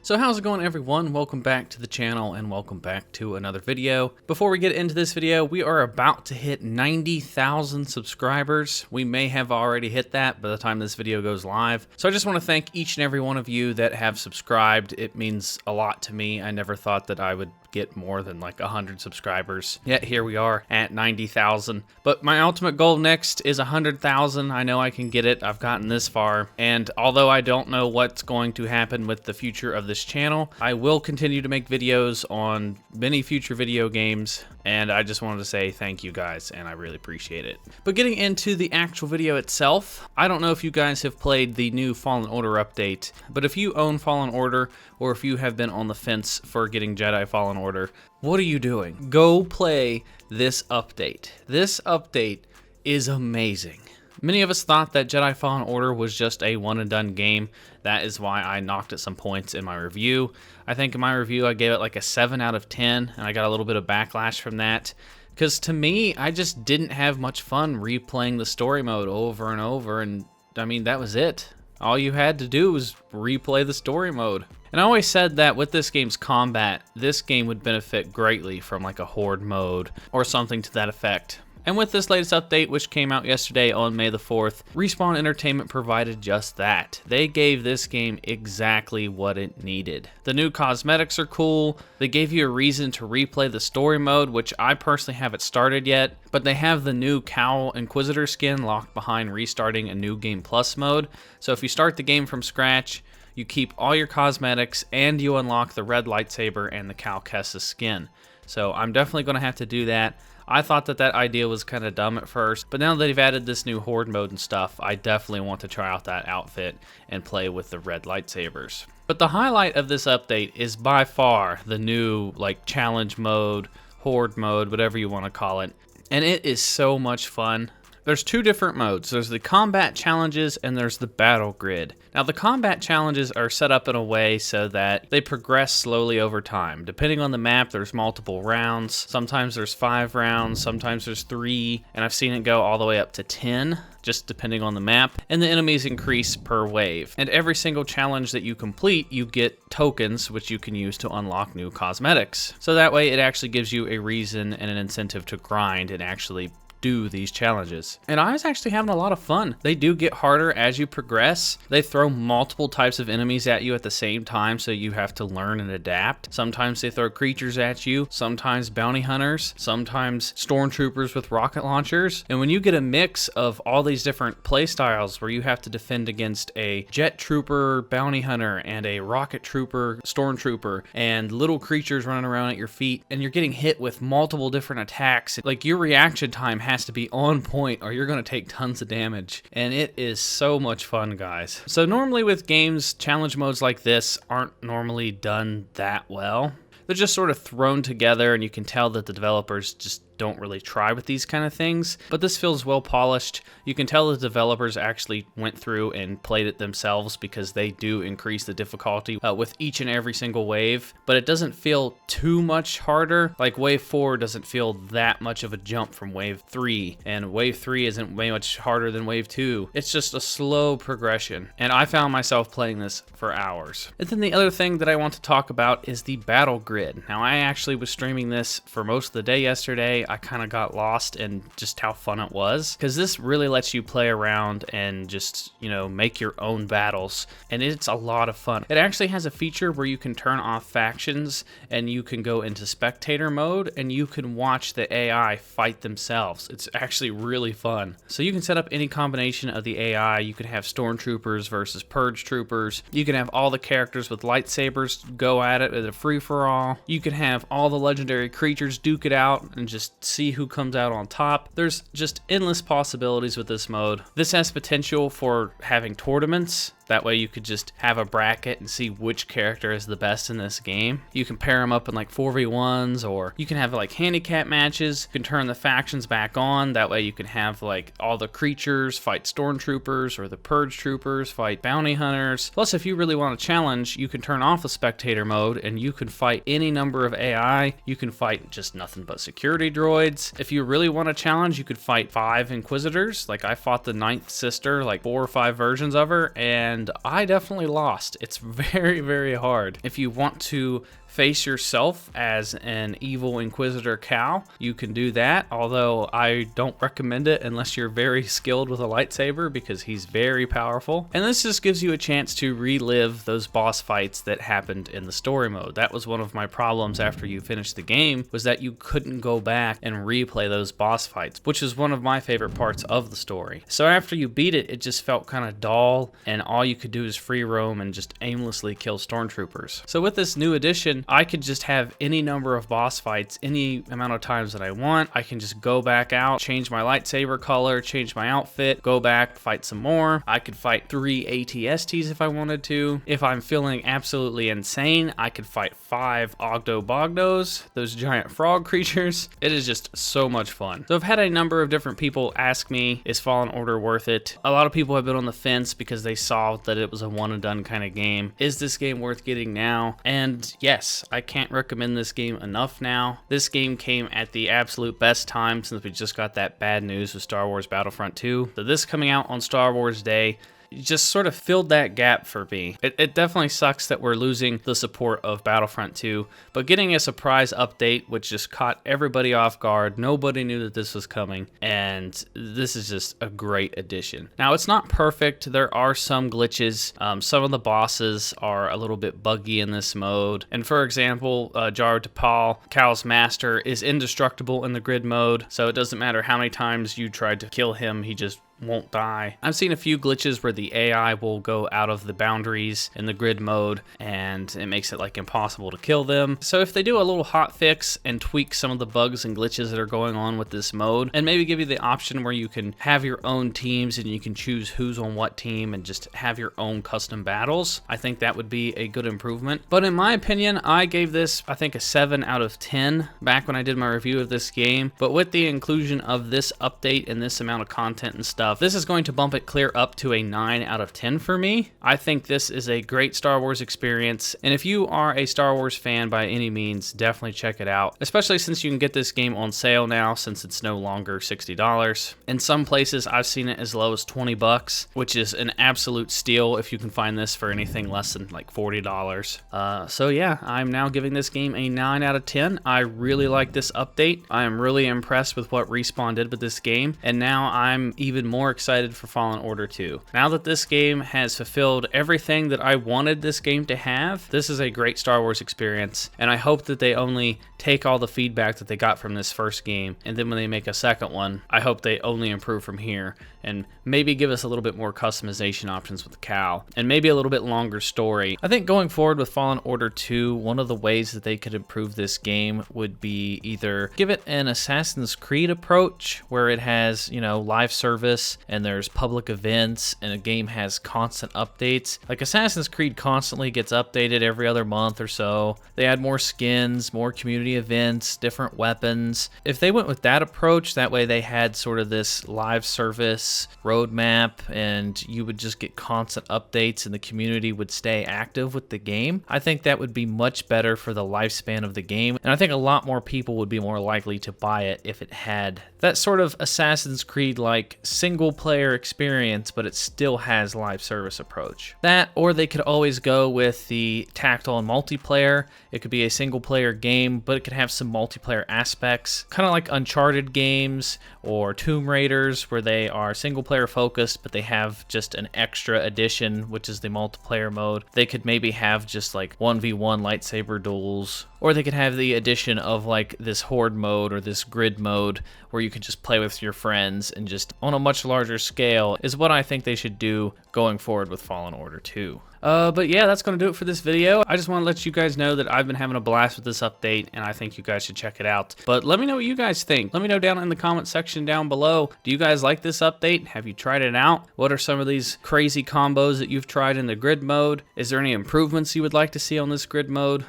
So how's it going, everyone? Welcome back to the channel and welcome back to another video. Before we get into this video, we are about to hit 90,000 subscribers. We may have already hit that by the time this video goes live. So I just want to thank each and every one of you that have subscribed. It means a lot to me. I never thought that I would get more than like 100 subscribers. Yet here we are at 90,000. But my ultimate goal next is 100,000. I know I can get it. I've gotten this far. And although I don't know what's going to happen with the future of this channel, I will continue to make videos on many future video games. And I just wanted to say thank you guys, and I really appreciate it. But getting into the actual video itself, I don't know if you guys have played the new Fallen Order update, but if you own Fallen Order, or if you have been on the fence for getting Jedi Fallen Order, what are you doing? Go play this update. This update is amazing. Many of us thought that Jedi Fallen Order was just a one-and-done game. That is why I knocked at some points in my review. I think in my review I gave it like a 7 out of 10, and I got a little bit of backlash from that. Because to me, I just didn't have much fun replaying the story mode over and over, and I mean, that was it. All you had to do was replay the story mode. And I always said that with this game's combat, this game would benefit greatly from like a horde mode or something to that effect. And with this latest update, which came out yesterday on May the 4th, Respawn Entertainment provided just that. They gave this game exactly what it needed. The new cosmetics are cool. They gave you a reason to replay the story mode, which I personally haven't started yet, but they have the new Cowl Inquisitor skin locked behind restarting a New Game Plus mode. So if you start the game from scratch, you keep all your cosmetics and you unlock the red lightsaber and the Cal Kestis skin. So I'm definitely going to have to do that. I thought that idea was kind of dumb at first, but now that they've added this new horde mode and stuff, I definitely want to try out that outfit and play with the red lightsabers. But the highlight of this update is by far the new like challenge mode, horde mode, whatever you want to call it. And it is so much fun. There's two different modes. There's the combat challenges and there's the battle grid. Now the combat challenges are set up in a way so that they progress slowly over time. Depending on the map, there's multiple rounds. Sometimes there's 5 rounds, sometimes there's 3, and I've seen it go all the way up to 10, just depending on the map. And the enemies increase per wave. And every single challenge that you complete, you get tokens, which you can use to unlock new cosmetics. So that way it actually gives you a reason and an incentive to grind and actually do these challenges. And I was actually having a lot of fun. They do get harder as you progress. They throw multiple types of enemies at you at the same time, so you have to learn and adapt. Sometimes they throw creatures at you, sometimes bounty hunters, sometimes stormtroopers with rocket launchers. And when you get a mix of all these different play styles where you have to defend against a jet trooper bounty hunter and a rocket trooper stormtrooper and little creatures running around at your feet, and you're getting hit with multiple different attacks, like your reaction time has to be on point or you're going to take tons of damage. And it is so much fun, guys. So normally with games, challenge modes like this aren't normally done that well. They're just sort of thrown together, and you can tell that the developers just don't really try with these kind of things. But this feels well polished. You can tell the developers actually went through and played it themselves, because they do increase the difficulty with each and every single wave. But it doesn't feel too much harder. Like wave 4 doesn't feel that much of a jump from wave 3, and wave 3 isn't way much harder than wave 2. It's just a slow progression, and I found myself playing this for hours. And then the other thing that I want to talk about is the battle grid. Now I actually was streaming this for most of the day yesterday. I kind of got lost in just how fun it was, because this really lets you play around and just, you know, make your own battles, and it's a lot of fun. It actually has a feature where you can turn off factions and you can go into spectator mode and you can watch the AI fight themselves. It's actually really fun. So you can set up any combination of the AI. You can have stormtroopers versus purge troopers. You can have all the characters with lightsabers go at it with a free-for-all. You can have all the legendary creatures duke it out and just see who comes out on top. There's just endless possibilities with this mode. This has potential for having tournaments. That way you could just have a bracket and see which character is the best in this game. You can pair them up in like 4v1s, or you can have like handicap matches. You can turn the factions back on. That way you can have like all the creatures fight stormtroopers, or the purge troopers fight bounty hunters. Plus, if you really want to challenge, you can turn off the spectator mode and you can fight any number of AI. You can fight just nothing but security droids. If you really want to challenge, you could fight 5 Inquisitors. Like I fought the 9th sister, like 4 or 5 versions of her, and and I definitely lost. It's very, very hard. If you want to face yourself as an evil Inquisitor Cal, you can do that, although I don't recommend it unless you're very skilled with a lightsaber, because he's very powerful. And this just gives you a chance to relive those boss fights that happened in the story mode. That was one of my problems after you finished the game, was that you couldn't go back and replay those boss fights, which is one of my favorite parts of the story. So after you beat it, it just felt kind of dull, and all you could do is free roam and just aimlessly kill stormtroopers. So with this new edition, I could just have any number of boss fights any amount of times that I want. I can just go back out, change my lightsaber color, change my outfit, go back, fight some more. I could fight 3 ATSTs if I wanted to. If I'm feeling absolutely insane, I could fight 5 Ogdo-Bogdos, those giant frog creatures. It is just so much fun. So I've had a number of different people ask me, is Fallen Order worth it? A lot of people have been on the fence because they saw that it was a one and done kind of game. Is this game worth getting now? And yes, I can't recommend this game enough now. This game came at the absolute best time since we just got that bad news with Star Wars Battlefront 2. So this coming out on Star Wars Day just sort of filled that gap for me. It definitely sucks that we're losing the support of Battlefront 2, but getting a surprise update which just caught everybody off guard. Nobody knew that this was coming, and this is just a great addition. Now, it's not perfect. There are some glitches. Some of the bosses are a little bit buggy in this mode, and for example, Jar Tapal, Cal's master, is indestructible in the grid mode, so it doesn't matter how many times you tried to kill him, he just won't die. I've seen a few glitches where the AI will go out of the boundaries in the grid mode, and it makes it like impossible to kill them. So if they do a little hot fix and tweak some of the bugs and glitches that are going on with this mode, and maybe give you the option where you can have your own teams and you can choose who's on what team and just have your own custom battles, I think that would be a good improvement. But in my opinion, I gave this, I think, a 7 out of 10 back when I did my review of this game. But with the inclusion of this update and this amount of content and stuff, this is going to bump it clear up to a 9 out of 10 for me. I think this is a great Star Wars experience, and if you are a Star Wars fan by any means, definitely check it out, especially since you can get this game on sale now since it's no longer $60. In some places, I've seen it as low as 20 bucks, which is an absolute steal if you can find this for anything less than like $40. So yeah, I'm now giving this game a 9 out of 10. I really like this update. I am really impressed with what Respawn did with this game, and now I'm even more excited for Fallen Order 2. Now that this game has fulfilled everything that I wanted this game to have, this is a great Star Wars experience, and I hope that they only take all the feedback that they got from this first game, and then when they make a second one, I hope they only improve from here, and maybe give us a little bit more customization options with the Cal, and maybe a little bit longer story. I think going forward with Fallen Order 2, one of the ways that they could improve this game would be either give it an Assassin's Creed approach, where it has, you know, live service, and there's public events, and a game has constant updates. Like Assassin's Creed constantly gets updated every other month or so. They add more skins, more community events, different weapons. If they went with that approach, that way they had sort of this live service roadmap, and you would just get constant updates and the community would stay active with the game, I think that would be much better for the lifespan of the game, and I think a lot more people would be more likely to buy it if it had that sort of Assassin's Creed like single player experience, but it still has live service approach. That, or they could always go with the tactile and multiplayer. It could be a single player game, but it could have some multiplayer aspects, kind of like Uncharted games or Tomb Raiders, where they are single player focused, but they have just an extra addition, which is the multiplayer mode. They could maybe have just like 1v1 lightsaber duels, or they could have the addition of like this horde mode or this grid mode where you can just play with your friends and just on a much larger scale, is what I think they should do going forward with Fallen Order 2. But yeah, that's going to do it for this video. I just want to let you guys know that I've been having a blast with this update, and I think you guys should check it out. But let me know what you guys think. Let me know down in the comment section down below. Do you guys like this update? Have you tried it out? What are some of these crazy combos that you've tried in the grid mode? Is there any improvements you would like to see on this grid mode?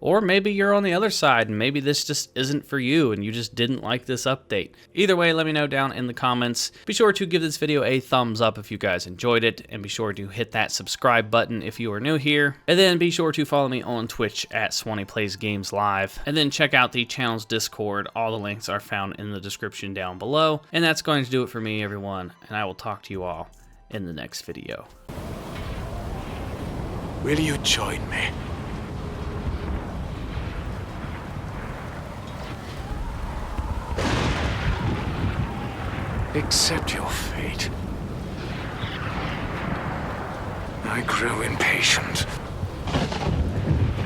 Or maybe you're on the other side and maybe this just isn't for you and you just didn't like this update. Either way, let me know down in the comments. Be sure to give this video a thumbs up if you guys enjoyed it, and be sure to hit that subscribe button if you are new here. And then be sure to follow me on Twitch at SwanyPlaysGames Live. And then check out the channel's Discord. All the links are found in the description down below. And that's going to do it for me, everyone. And I will talk to you all in the next video. Will you join me? Accept your fate. I grew impatient.